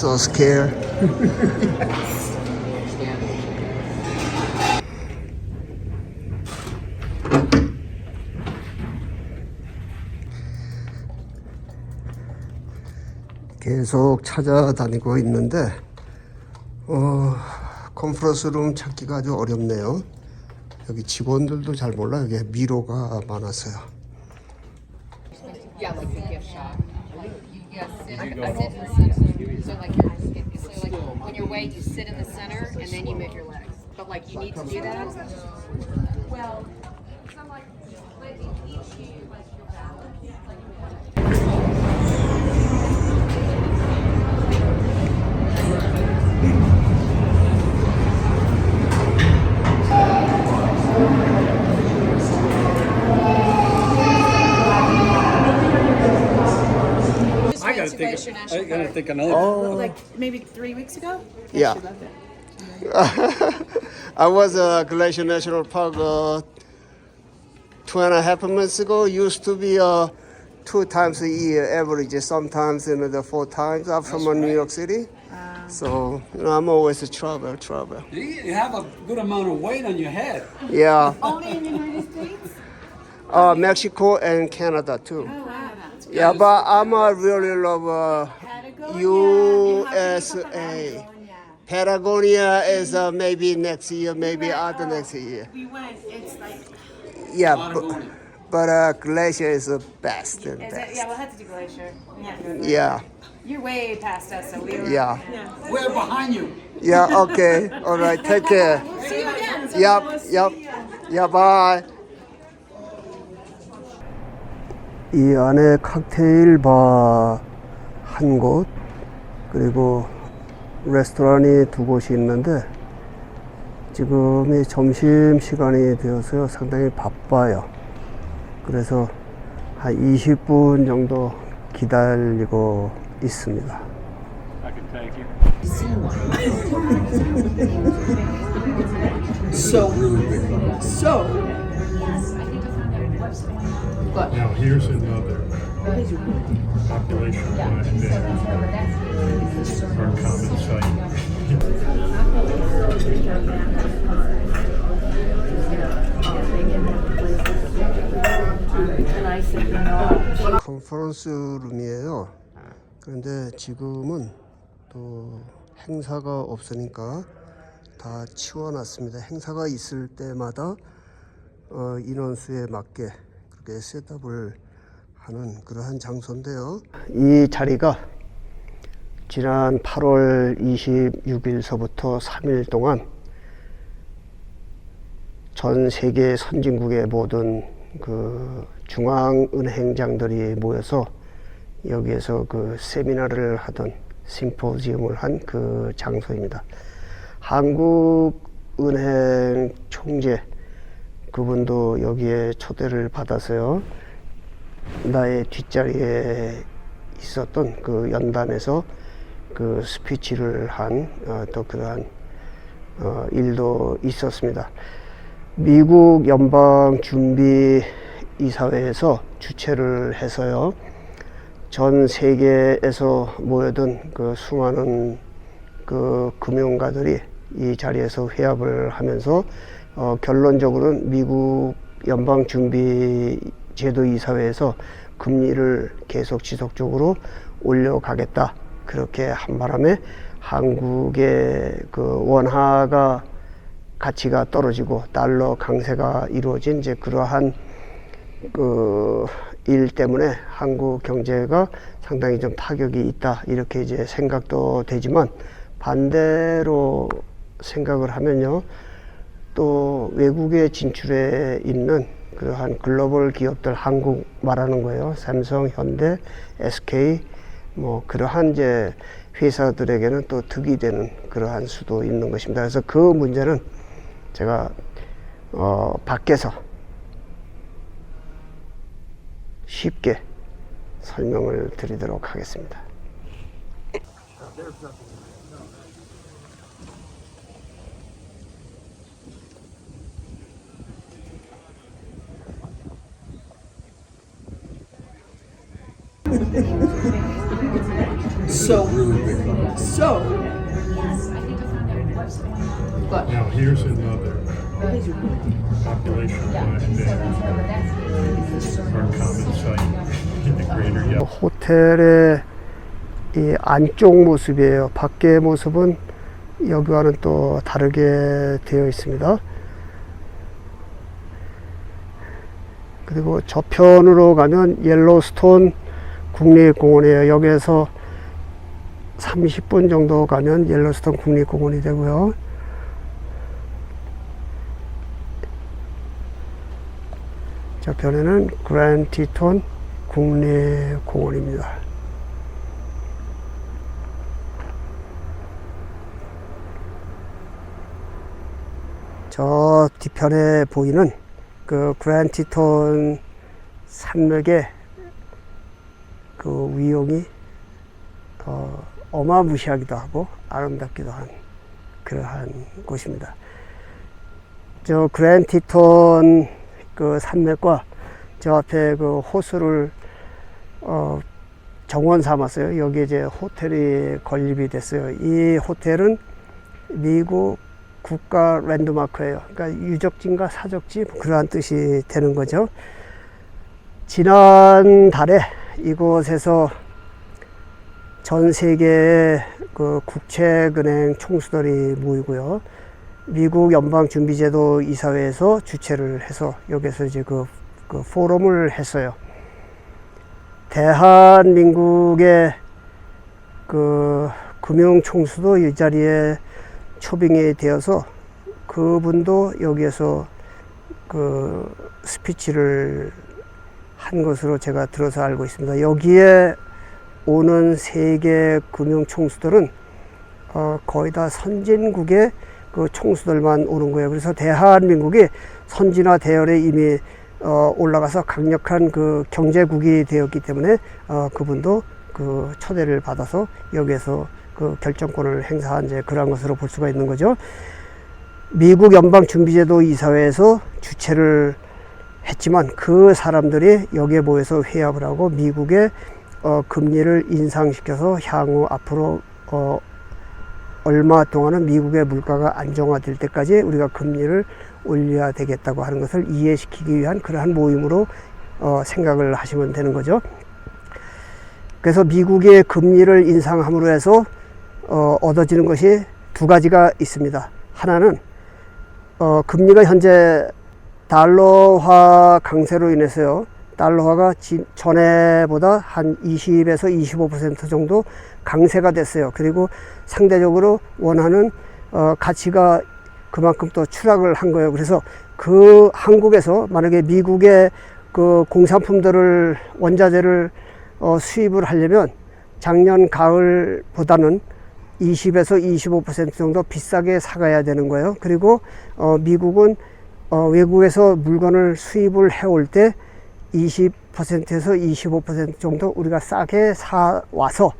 So scared. 계속 찾아다니고 있는데 컨퍼런스 룸 찾기가 아주 어렵네요. 여기 직원들도 잘 몰라요. 여기 미로가 많아서요. Yeah, like the gift shop. You sit in the center. So like when you're weighed, you sit in the center and then you move your legs. But like you need to do that. Well, some like let me teach you like your balance. I gotta think another. Like maybe 3 weeks ago? Yeah. She loved it. I was at Glacier National Park 2.5 months ago. Used to be 2 times a year average, sometimes 4 times. I'm from New York City. So I'm always a travel. You have a good amount of weight on your head. Yeah. Only in the United States? Mexico and Canada too. Oh, wow. Yeah, but I'm really love Patagonia. USA. Patagonia is maybe next year, maybe other next year. We went, it's like, Yeah, but Glacier is the best and is it, best. yeah, we'll have to do Glacier. Yeah. Yeah, You're way past us, so we were. yeah, We're behind you. yeah. Okay, all right. Take care. See you again. So Yep, we'll see yep. you. Yeah, bye. 이 안에 칵테일 바 한 곳, 그리고 레스토랑이 2곳이 있는데 지금이 점심 시간이 되어서요 상당히 바빠요. 그래서 한 20분 정도 기다리고 있습니다. I can take you. Now here's another population line there. Our common site. 컨퍼런스 룸이에요. 그런데 지금은 또 행사가 없으니까 다 치워놨습니다. 행사가 있을 때마다 인원수에 맞게 그렇게 셋업을 하는 그러한 장소인데요. 이 자리가 지난 8월 26일서부터 3일 동안 전 세계 선진국의 모든 그 중앙은행장들이 모여서 여기에서 그 세미나를 하던 심포지움을 한 그 장소입니다. 한국은행 총재 그분도 여기에 초대를 받아서요. 나의 뒷자리에 있었던 그 연단에서 그 스피치를 한 또 그러한 일도 있었습니다. 미국 연방준비이사회에서 주최를 해서요. 전 세계에서 모여든 그 수많은 그 금융가들이 이 자리에서 회합을 하면서 결론적으로는 미국 연방준비제도이사회에서 금리를 계속 지속적으로 올려가겠다. 그렇게 한 바람에 한국의 그 원화가 가치가 떨어지고 달러 강세가 이루어진 이제 그러한 그 일 때문에 한국 경제가 상당히 좀 타격이 있다 이렇게 이제 생각도 되지만 반대로 생각을 하면요 또 외국에 진출해 있는 그러한 글로벌 기업들 한국 말하는 거예요. 삼성, 현대, SK 뭐 그러한 이제 회사들에게는 또 득이 되는 그러한 수도 있는 것입니다. 그래서 그 문제는 제가 밖에서 쉽게 설명을 드리도록 하겠습니다. So, Now here's another population our common site in the greater Yellow. 호텔의 이 안쪽 모습이에요. 밖의 모습은 여기와는 또 다르게 되어 있습니다. 그리고 저편으로 가면 옐로스톤 국립공원이에요. 여기에서 30분 정도 가면 옐로스톤 국립공원이 되고요. 저편에는 그랜드 티톤 국립공원입니다. 저 뒤편에 보이는 그 그랜드 티톤 산맥의 그 위용이 어마무시하기도 하고 아름답기도 한 그러한 곳입니다. 저 그랜드 티톤 그 산맥과 저 앞에 그 호수를 정원 삼았어요. 여기 이제 호텔이 건립이 됐어요. 이 호텔은 미국 국가 랜드마크예요. 그러니까 유적지인가 사적지 그러한 뜻이 되는 거죠. 지난달에 이곳에서 전 세계의 그 국책은행 총수들이 모이고요. 미국 연방준비제도 이사회에서 주최를 해서 여기서 이제 그 포럼을 했어요. 대한민국의 그 금융 총수도 이 자리에 초빙이 되어서 그분도 여기에서 그 스피치를 한 것으로 제가 들어서 알고 있습니다. 여기에 오는 세계 금융 총수들은 거의 다 선진국의 그 총수들만 오는 거예요. 그래서 대한민국이 선진화 대열에 이미 올라가서 강력한 그 경제국이 되었기 때문에 그분도 그 초대를 받아서 여기에서 그 결정권을 행사한 이제 그런 것으로 볼 수가 있는 거죠. 미국 연방준비제도 이사회에서 주최를 했지만 그 사람들이 여기에 모여서 회합을 하고 미국의 금리를 인상시켜서 향후 앞으로 얼마 동안은 미국의 물가가 안정화될 때까지 우리가 금리를 올려야 되겠다고 하는 것을 이해시키기 위한 그러한 모임으로 생각을 하시면 되는 거죠. 그래서 미국의 금리를 인상함으로 해서 얻어지는 것이 두 가지가 있습니다. 하나는 금리가 현재 달러화 강세로 인해서요. 달러화가 전에보다 한 20에서 25% 정도 강세가 됐어요. 그리고 상대적으로 원하는 가치가 그만큼 또 추락을 한 거예요. 그래서 그 한국에서 만약에 미국의 그 공산품들을 원자재를 수입을 하려면 작년 가을보다는 20에서 25% 정도 비싸게 사가야 되는 거예요. 그리고 미국은 외국에서 물건을 수입을 해올 때 20%에서 25% 정도 우리가 싸게 사와서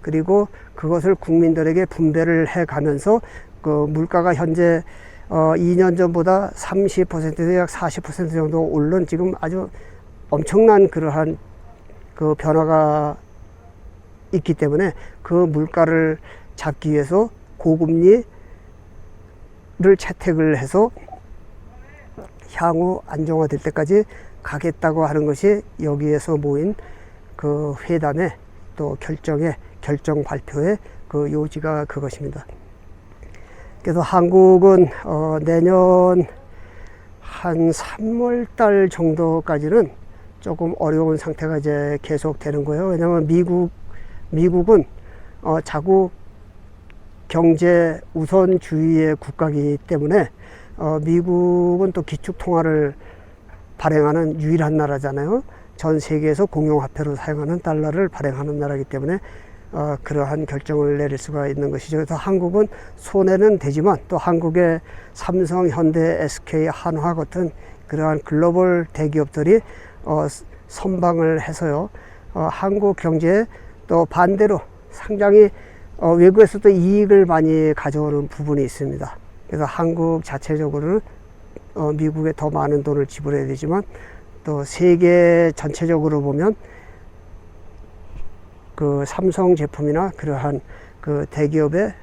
그리고 그것을 국민들에게 분배를 해 가면서 그 물가가 현재 2년 전보다 30%에서 약 40% 정도 오른 지금 아주 엄청난 그러한 그 변화가 있기 때문에 그 물가를 잡기 위해서 고금리를 채택을 해서 향후 안정화될 때까지 가겠다고 하는 것이 여기에서 모인 그 회담의 또 결정 발표의 그 요지가 그것입니다. 그래서 한국은 내년 한 3월 달 정도까지는 조금 어려운 상태가 이제 계속 되는 거예요. 왜냐하면 미국은 자국 경제 우선주의의 국가이기 때문에 미국은 또 기축통화를 발행하는 유일한 나라잖아요. 전 세계에서 공용화폐로 사용하는 달러를 발행하는 나라이기 때문에 그러한 결정을 내릴 수가 있는 것이죠. 그래서 한국은 손해는 되지만 또 한국의 삼성, 현대, SK, 한화 같은 그러한 글로벌 대기업들이 선방을 해서요. 한국 경제에 또 반대로 상당히 외국에서도 이익을 많이 가져오는 부분이 있습니다. 그래서 한국 자체적으로는 미국에 더 많은 돈을 지불해야 되지만 또 세계 전체적으로 보면 그 삼성 제품이나 그러한 그 대기업의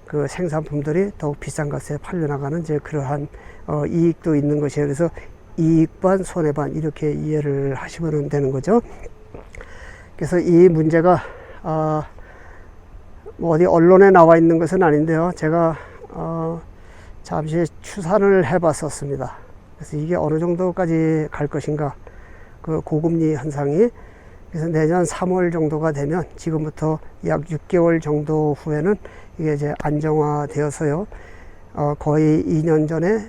그 생산품들이 더욱 비싼 값에 팔려나가는 이제 그러한 이익도 있는 것이에요. 그래서 이익 반 손해 반 이렇게 이해를 하시면 되는 거죠. 그래서 이 문제가 뭐 어디 언론에 나와 있는 것은 아닌데요. 제가 잠시 추산을 해봤었습니다. 그래서 이게 어느 정도까지 갈 것인가, 그 고금리 현상이. 그래서 내년 3월 정도가 되면 지금부터 약 6개월 정도 후에는 이게 이제 안정화되어서요, 거의 2년 전에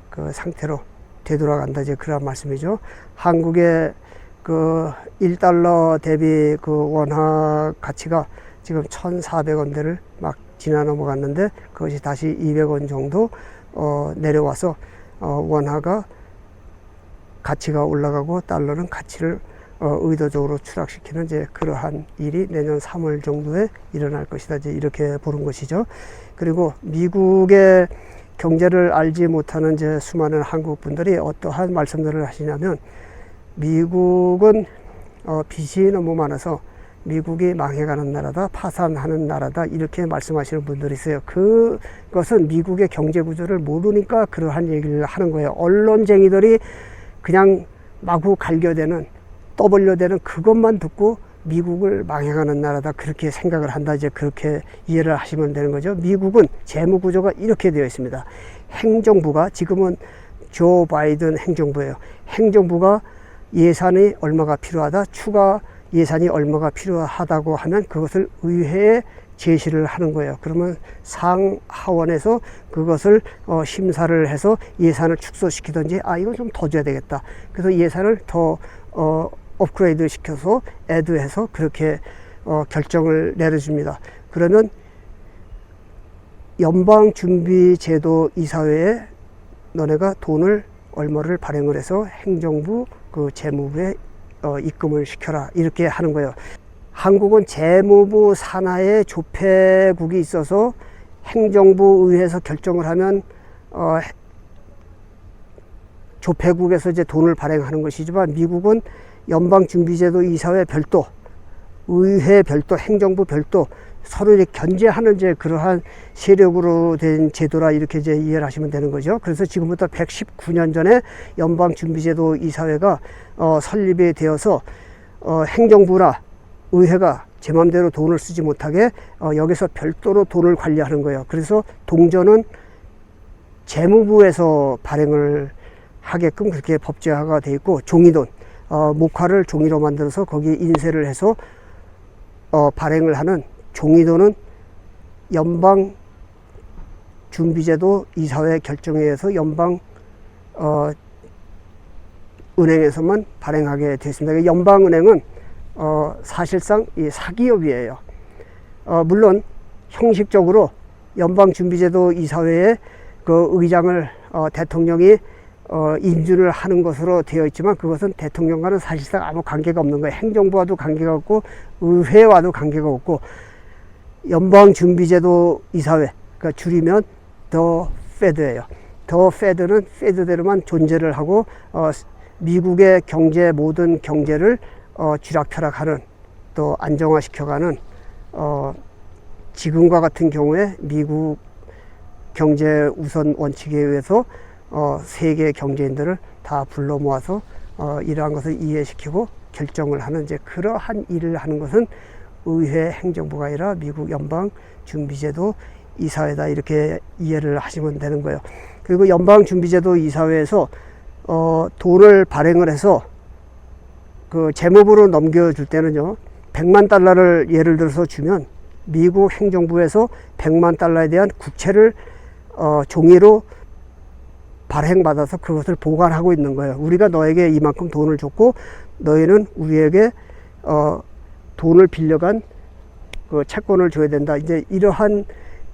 그 상태로 되돌아간다, 이제 그런 말씀이죠. 한국의 그 1달러 대비 그 원화 가치가 지금 1,400원대를 막 지나 넘어갔는데, 그것이 다시 200원 정도 내려와서 원화가 가치가 올라가고 달러는 가치를 의도적으로 추락시키는 이제 그러한 일이 내년 3월 정도에 일어날 것이다, 이제 이렇게 보는 것이죠. 그리고 미국의 경제를 알지 못하는 이제 수많은 한국 분들이 어떠한 말씀들을 하시냐면, 미국은 빚이 너무 많아서 미국이 망해가는 나라다, 파산하는 나라다, 이렇게 말씀하시는 분들이 있어요. 그것은 미국의 경제 구조를 모르니까 그러한 얘기를 하는 거예요. 언론쟁이들이 그냥 마구 갈겨대는, 떠벌려대는 그것만 듣고 미국을 망해가는 나라다, 그렇게 생각을 한다, 이제 그렇게 이해를 하시면 되는 거죠. 미국은 재무 구조가 이렇게 되어 있습니다. 행정부가, 지금은 조 바이든 행정부예요. 행정부가 예산이 얼마가 필요하다, 추가 예산이 얼마가 필요하다고 하면 그것을 의회에 제시를 하는 거예요. 그러면 상하원에서 그것을 심사를 해서 예산을 축소시키든지, 이건 좀 더 줘야 되겠다, 그래서 예산을 더 업그레이드 시켜서 애드해서 그렇게 결정을 내려줍니다. 그러면 연방준비제도 이사회에 너네가 돈을 얼마를 발행을 해서 행정부 그 재무부에 입금을 시켜라, 이렇게 하는 거예요. 한국은 재무부 산하에 조폐국이 있어서 행정부 의회에서 결정을 하면 조폐국에서 이제 돈을 발행하는 것이지만, 미국은 연방준비제도 이사회 별도, 의회 별도, 행정부 별도, 서로 이제 견제하는 이제 그러한 세력으로 된 제도라, 이렇게 이제 이해를 하시면 되는 거죠. 그래서 지금부터 119년 전에 연방준비제도 이사회가 설립이 되어서 행정부나 의회가 제 맘대로 돈을 쓰지 못하게 여기서 별도로 돈을 관리하는 거예요. 그래서 동전은 재무부에서 발행을 하게끔 그렇게 법제화가 되어 있고, 종이돈, 목화를 종이로 만들어서 거기에 인쇄를 해서 발행을 하는 종이돈은 연방준비제도 이사회 결정에 의해서 연방 은행에서만 발행하게 되었습니다. 연방은행은 사실상 이 사기업이에요. 물론 형식적으로 연방준비제도 이사회의 그 의장을 대통령이 인준을 하는 것으로 되어 있지만, 그것은 대통령과는 사실상 아무 관계가 없는 거예요. 행정부와도 관계가 없고 의회와도 관계가 없고, 연방준비제도 이사회, 그러니까 줄이면 더 페드예요. 더 페드는 페드대로만 존재를 하고 미국의 경제, 모든 경제를 쥐락펴락하는, 또 안정화시켜가는, 지금과 같은 경우에 미국 경제 우선 원칙에 의해서 세계 경제인들을 다 불러 모아서 이러한 것을 이해시키고 결정을 하는 이제 그러한 일을 하는 것은 의회 행정부가 아니라 미국 연방준비제도 이사회다, 이렇게 이해를 하시면 되는 거예요. 그리고 연방준비제도 이사회에서 돈을 발행을 해서 그 재무부로 넘겨줄 때는요, 100만 달러를 예를 들어서 주면 미국 행정부에서 100만 달러에 대한 국채를 종이로 발행받아서 그것을 보관하고 있는 거예요. 우리가 너에게 이만큼 돈을 줬고 너희는 우리에게 돈을 빌려간 그 채권을 줘야 된다, 이제 이러한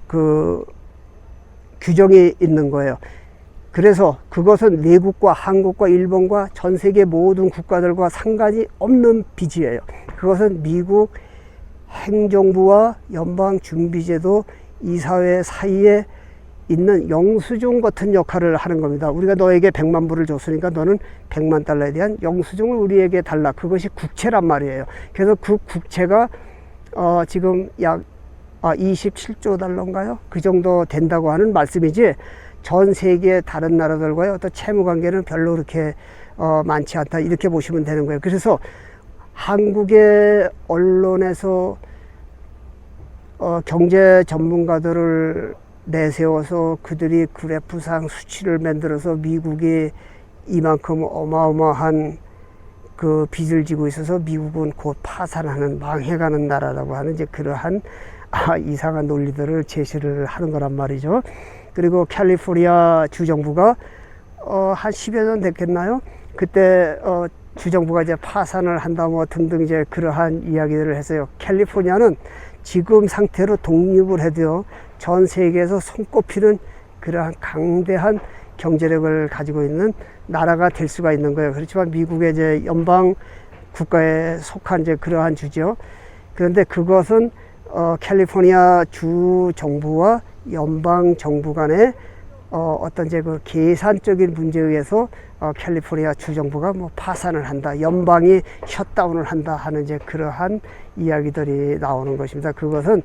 그 규정이 있는 거예요. 그래서 그것은 외국과 한국과 일본과 전 세계 모든 국가들과 상관이 없는 빚이에요. 그것은 미국 행정부와 연방준비제도 이사회 사이에 있는 영수증 같은 역할을 하는 겁니다. 우리가 너에게 100만 불을 줬으니까 너는 100만 달러에 대한 영수증을 우리에게 달라. 그것이 국채란 말이에요. 그래서 그 국채가 지금 약 27조 달러인가요? 그 정도 된다고 하는 말씀이지, 전 세계 다른 나라들과의 어떤 채무 관계는 별로 그렇게 많지 않다, 이렇게 보시면 되는 거예요. 그래서 한국의 언론에서 경제 전문가들을 내세워서 그들이 그래프상 수치를 만들어서 미국이 이만큼 어마어마한 그 빚을 지고 있어서 미국은 곧 파산하는, 망해가는 나라라고 하는 이제 그러한 이상한 논리들을 제시를 하는 거란 말이죠. 그리고 캘리포니아 주정부가 한 10여 년 됐겠나요? 그때 주정부가 이제 파산을 한다 뭐 등등 이제 그러한 이야기들을 했어요. 캘리포니아는 지금 상태로 독립을 해도요, 전 세계에서 손꼽히는 그러한 강대한 경제력을 가지고 있는 나라가 될 수가 있는 거예요. 그렇지만 미국의 이제 연방 국가에 속한 이제 그러한 주죠. 그런데 그것은 캘리포니아 주 정부와 연방 정부 간의 어떤 이제 그 계산적인 문제에 의해서 캘리포니아 주 정부가 뭐 파산을 한다, 연방이 셧다운을 한다 하는 이제 그러한 이야기들이 나오는 것입니다. 그것은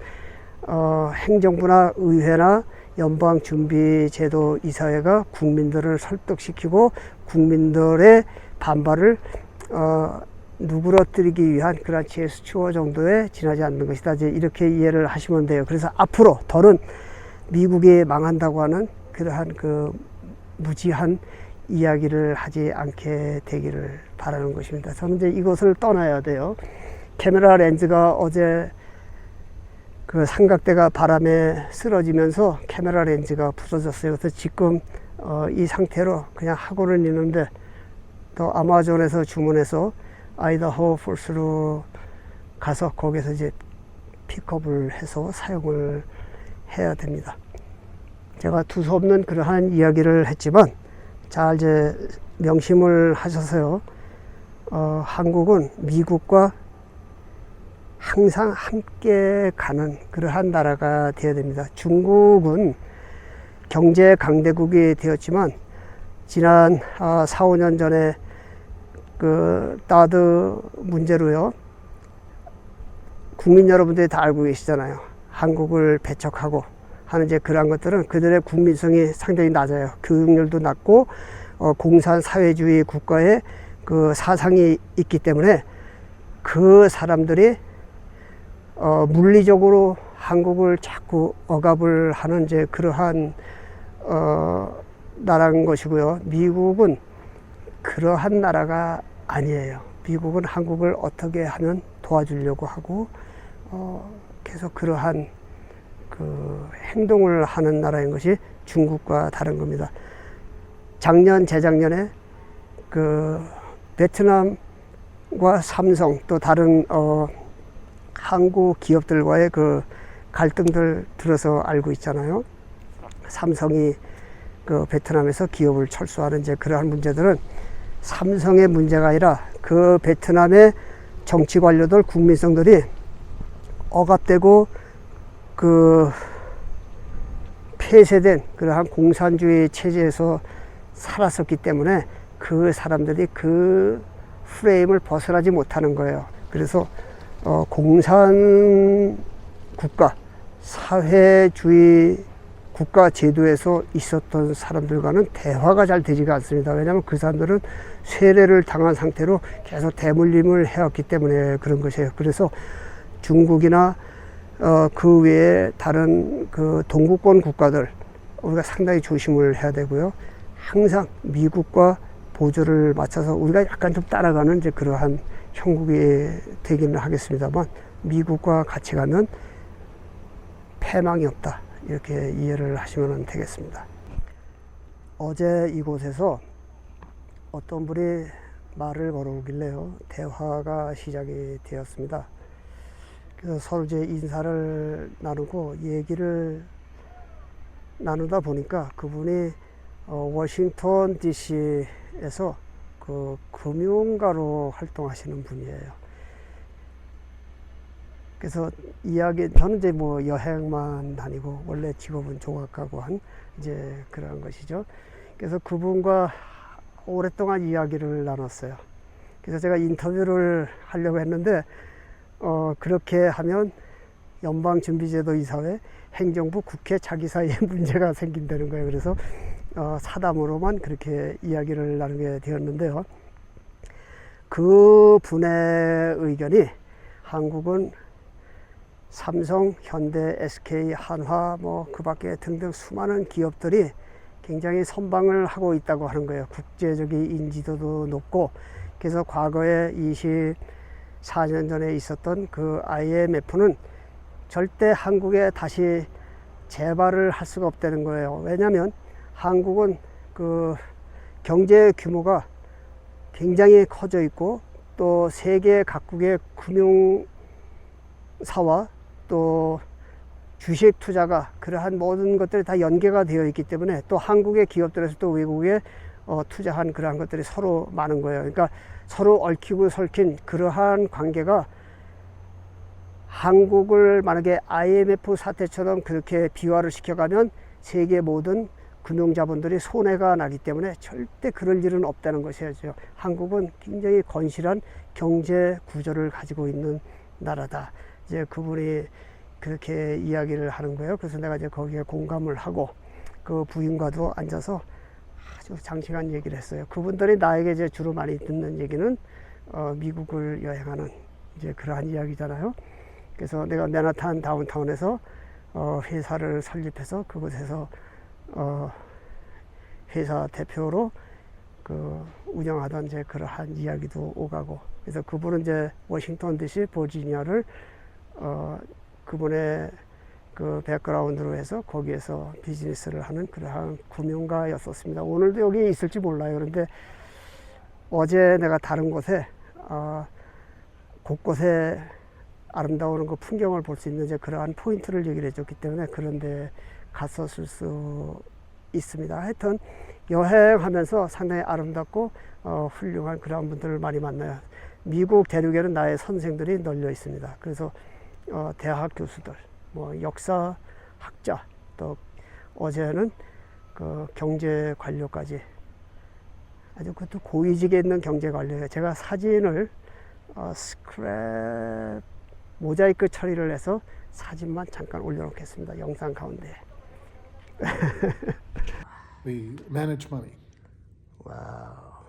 행정부나 의회나 연방준비제도이사회가 국민들을 설득시키고 국민들의 반발을 누그러뜨리기 위한 그런 제스처 정도에 지나지 않는 것이다, 이제 이렇게 이해를 하시면 돼요. 그래서 앞으로 더는 미국이 망한다고 하는 그러한 그 무지한 이야기를 하지 않게 되기를 바라는 것입니다. 저는 이제 이것을 떠나야 돼요. 카메라 렌즈가 어제 그 삼각대가 바람에 쓰러지면서 카메라 렌즈가 부서졌어요. 그래서 지금 이 상태로 그냥 하고는 있는데, 또 아마존에서 주문해서 아이다호 폴스로 가서 거기서 이제 픽업을 해서 사용을 해야 됩니다. 제가 두서없는 그러한 이야기를 했지만 잘 이제 명심을 하셔서요. 한국은 미국과 항상 함께 가는 그러한 나라가 되어야 됩니다. 중국은 경제 강대국이 되었지만 지난 4, 5년 전에 그 사드 문제로요, 국민 여러분들이 다 알고 계시잖아요. 한국을 배척하고 하는 이제 그러한 것들은 그들의 국민성이 상당히 낮아요. 교육열도 낮고 공산 사회주의 국가의 그 사상이 있기 때문에 그 사람들이 물리적으로 한국을 자꾸 억압을 하는 이제 그러한 나라인 것이고요. 미국은 그러한 나라가 아니에요. 미국은 한국을 어떻게 하면 도와주려고 하고 계속 그러한 그 행동을 하는 나라인 것이 중국과 다른 겁니다. 작년, 재작년에 그 베트남과 삼성 또 다른 한국 기업들과의 그 갈등들 들어서 알고 있잖아요. 삼성이 그 베트남에서 기업을 철수하는 이제 그러한 문제들은 삼성의 문제가 아니라 그 베트남의 정치 관료들, 국민성들이 억압되고 그 폐쇄된 그러한 공산주의 체제에서 살았었기 때문에 그 사람들이 그 프레임을 벗어나지 못하는 거예요. 그래서 공산 국가, 사회주의 국가 제도에서 있었던 사람들과는 대화가 잘 되지가 않습니다. 왜냐하면 그 사람들은 세례를 당한 상태로 계속 대물림을 해왔기 때문에 그런 것이에요. 그래서 중국이나 그 외에 다른 그 동구권 국가들 우리가 상당히 조심을 해야 되고요. 항상 미국과 보조를 맞춰서 우리가 약간 좀 따라가는 이제 그러한 형국이 되기는 하겠습니다만, 미국과 같이 가면 패망이 없다, 이렇게 이해를 하시면 되겠습니다. 어제 이곳에서 어떤 분이 말을 걸어오길래요, 대화가 시작이 되었습니다. 그래서 서로 이제 인사를 나누고 얘기를 나누다 보니까 그분이 워싱턴 DC에서 그 금융가로 활동하시는 분이에요. 그래서 저는 이제 뭐 여행만 다니고 원래 직업은 조각가고 한 이제 그런 것이죠. 그래서 그분과 오랫동안 이야기를 나눴어요. 그래서 제가 인터뷰를 하려고 했는데 그렇게 하면 연방준비제도 이사회, 행정부, 국회 자기 사이에 문제가 생긴다는 거예요. 그래서 사담으로만 그렇게 이야기를 나누게 되었는데요. 그 분의 의견이 한국은 삼성, 현대, SK, 한화 뭐 그 밖에 등등 수많은 기업들이 굉장히 선방을 하고 있다고 하는 거예요. 국제적인 인지도도 높고, 그래서 과거에 24년 전에 있었던 그 IMF는 절대 한국에 다시 재발을 할 수가 없다는 거예요. 왜냐하면 한국은 그 경제 규모가 굉장히 커져 있고, 또 세계 각국의 금융사와 또 주식 투자가 그러한 모든 것들이 다 연계가 되어 있기 때문에, 또 한국의 기업들에서 또 외국에 투자한 그러한 것들이 서로 많은 거예요. 그러니까 서로 얽히고 설킨 그러한 관계가 한국을 만약에 IMF 사태처럼 그렇게 비화를 시켜가면 세계 모든 금융자본들이 손해가 나기 때문에 절대 그럴 일은 없다는 것이죠. 한국은 굉장히 건실한 경제 구조를 가지고 있는 나라다. 이제 그분이 그렇게 이야기를 하는 거예요. 그래서 내가 이제 거기에 공감을 하고 그 부인과도 앉아서 아주 장시간 얘기를 했어요. 그분들이 나에게 이제 주로 많이 듣는 얘기는 미국을 여행하는 이제 그러한 이야기잖아요. 그래서 내가 맨하탄 다운타운에서 회사를 설립해서 그곳에서 회사 대표로 그 운영하던 이제 그러한 이야기도 오가고, 그래서 그분은 이제 워싱턴 DC, 버지니아를 그분의 그 백그라운드로 해서 거기에서 비즈니스를 하는 그러한 금융가였었습니다. 오늘도 여기 있을지 몰라요. 그런데 어제 내가 다른 곳에 곳곳에 아름다운 그 풍경을 볼 수 있는 이제 그러한 포인트를 얘기를 해줬기 때문에 그런데 갔었을 수 있습니다. 하여튼 여행하면서 상당히 아름답고 훌륭한 그런 분들을 많이 만나요. 미국 대륙에는 나의 선생들이 널려 있습니다. 그래서 대학 교수들, 뭐 역사 학자, 또 어제는 그 경제 관료까지 아주 그것도 고위직에 있는 경제 관료예요. 제가 사진을 스크랩 모자이크 처리를 해서 사진만 잠깐 올려놓겠습니다. 영상 가운데. We manage money. 와우.